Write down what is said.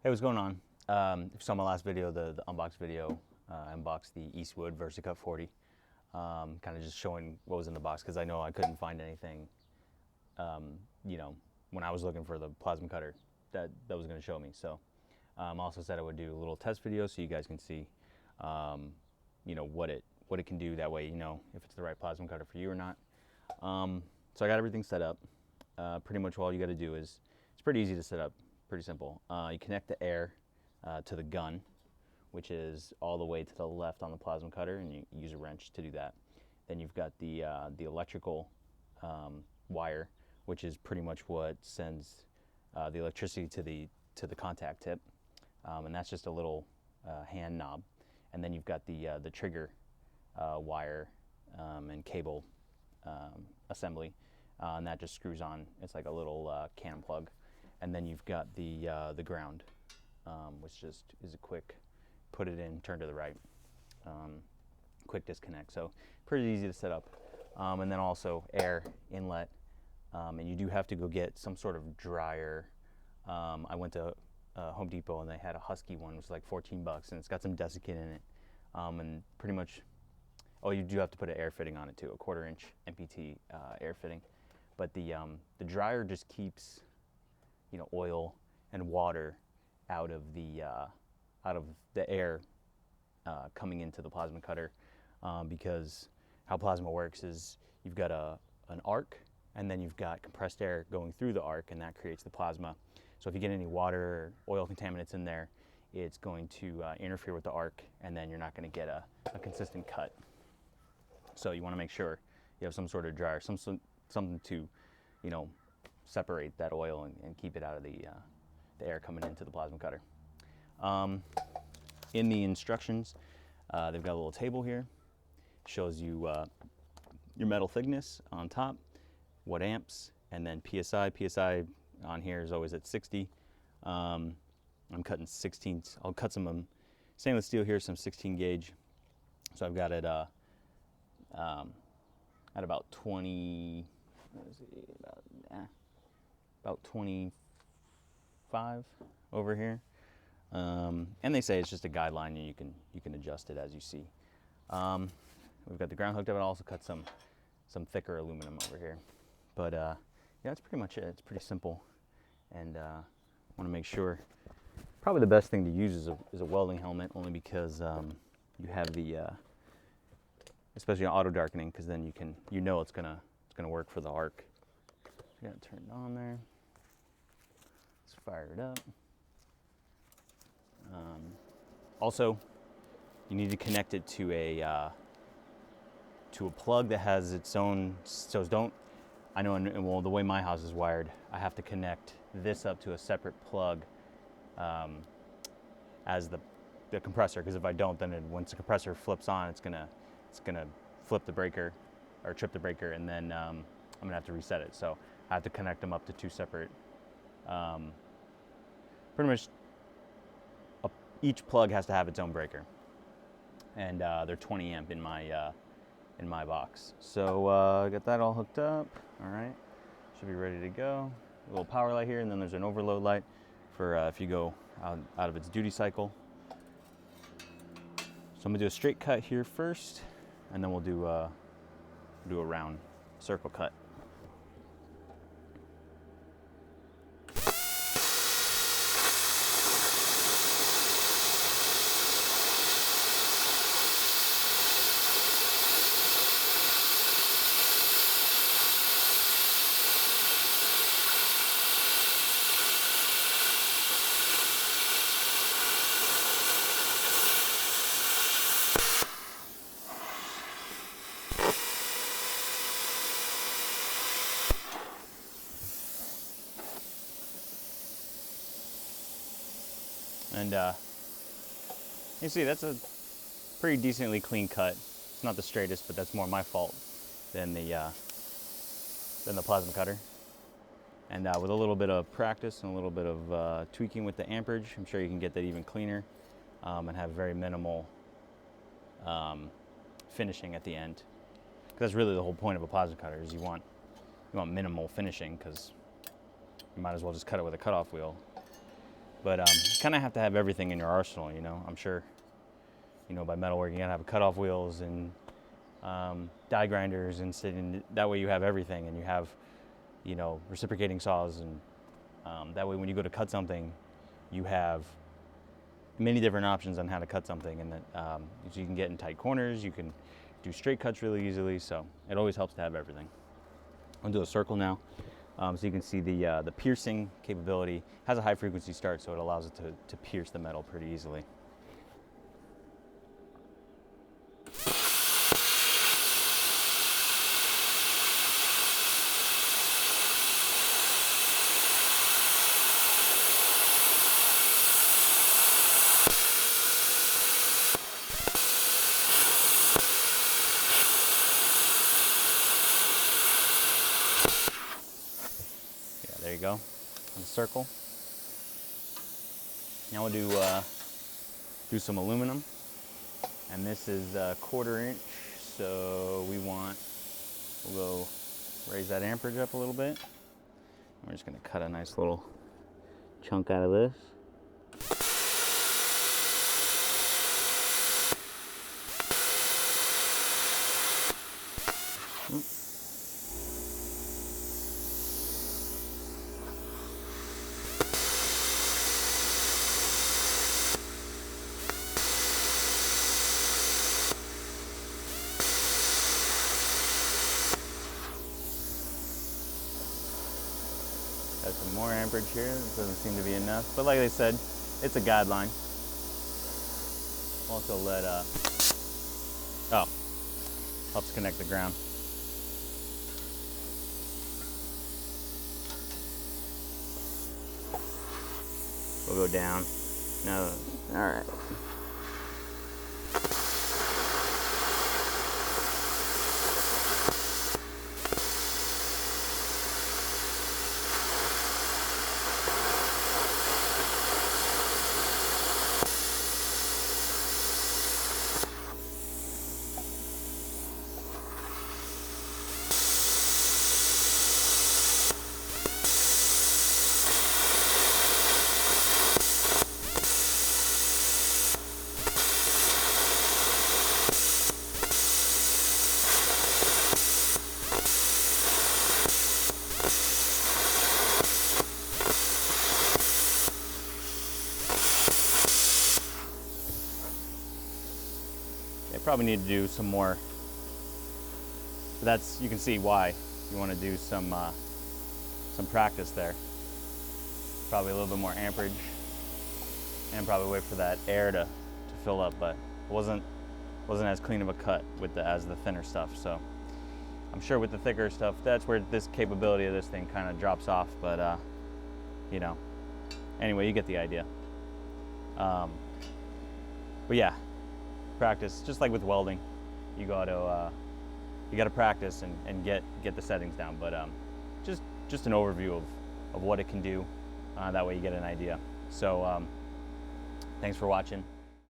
Hey, what's going on? If you saw my last video, the unbox video, I unboxed the Eastwood Versa-Cut 40. Kind of just showing what was in the box because I know I couldn't find anything, when I was looking for the plasma cutter that was going to show me. So also said I would do a little test video so you guys can see, what it can do. That way, if it's the right plasma cutter for you or not. So I got everything set up. Pretty much all you got to do is, it's pretty easy to set up. Pretty simple. You connect the air to the gun, which is all the way to the left on the plasma cutter, and you use a wrench to do that. Then you've got the electrical wire, which is pretty much what sends the electricity to the contact tip, and that's just a little hand knob. And then you've got the trigger wire and cable assembly, and that just screws on. It's like a little can plug. And then you've got the ground, which just is a quick put it in, turn to the right, quick disconnect. So pretty easy to set up. And then also air inlet, and you do have to go get some sort of dryer. I went to Home Depot and they had a Husky one, which was like 14 bucks, and it's got some desiccant in it. And pretty much, you do have to put an air fitting on it too, a 1/4 inch MPT air fitting. But the dryer just keeps oil and water out of the air coming into the plasma cutter, because how plasma works is you've got an arc, and then you've got compressed air going through the arc, and that creates the plasma. So if you get any water or oil contaminants in there, it's going to interfere with the arc, and then you're not going to get a consistent cut. So you want to make sure you have some sort of dryer, something to separate that oil and keep it out of the air coming into the plasma cutter. In the instructions, they've got a little table here. Shows you your metal thickness on top, what amps, and then PSI. PSI on here is always at 60. I'm cutting 16s. I'll cut some stainless steel here, some 16 gauge. So I've got it at about 20. What is it, about 25 over here, and they say it's just a guideline, and you can adjust it as you see. We've got the ground hooked up, and I also cut some thicker aluminum over here. But yeah, that's pretty much it. It's pretty simple, and I want to make sure. Probably the best thing to use is a welding helmet, only because you have the especially auto darkening, because then it's gonna work for the arc. So got it turned on there. Let's fire it up. Also, you need to connect it to a plug that has its own. So I know, well, the way my house is wired, I have to connect this up to a separate plug as the compressor. Because if I don't, then once the compressor flips on, it's gonna flip the breaker or trip the breaker, and then I'm gonna have to reset it. So I have to connect them up to two separate. Pretty much, each plug has to have its own breaker, and they're 20 amp in my box. So I got that all hooked up. All right, should be ready to go. A little power light here, and then there's an overload light for if you go out of its duty cycle. So I'm gonna do a straight cut here first, and then we'll do a round circle cut. And you see, that's a pretty decently clean cut. It's not the straightest, but that's more my fault than the plasma cutter. And with a little bit of practice and a little bit of tweaking with the amperage, I'm sure you can get that even cleaner and have very minimal finishing at the end. Because that's really the whole point of a plasma cutter, is you want minimal finishing, because you might as well just cut it with a cutoff wheel. But you kind of have to have everything in your arsenal, you know. I'm sure, you know, by metalworking, you gotta have cutoff wheels and die grinders, and that way you have everything, and you have, you know, reciprocating saws, and that way when you go to cut something, you have many different options on how to cut something, and that so you can get in tight corners, you can do straight cuts really easily. So it always helps to have everything. I'll do a circle now, so you can see the piercing capability. Has a high frequency start, so it allows it to pierce the metal pretty easily. There you go, the circle. Now we'll do some aluminum, and this is 1/4 inch, so we'll go raise that amperage up a little bit. We're just gonna cut a nice little chunk out of this. Got some more amperage here. This doesn't seem to be enough, but like I said, it's a guideline. Also helps connect the ground. We'll go down. No, all right. Probably need to do some more. But you can see why you want to do some practice there. Probably a little bit more amperage, and probably wait for that air to fill up. But it wasn't as clean of a cut as the thinner stuff. So I'm sure with the thicker stuff, that's where this capability of this thing kind of drops off. But you know, anyway, you get the idea. But yeah. Practice, just like with welding, you got to practice and get the settings down. But just an overview of what it can do. That way you get an idea. So thanks for watching.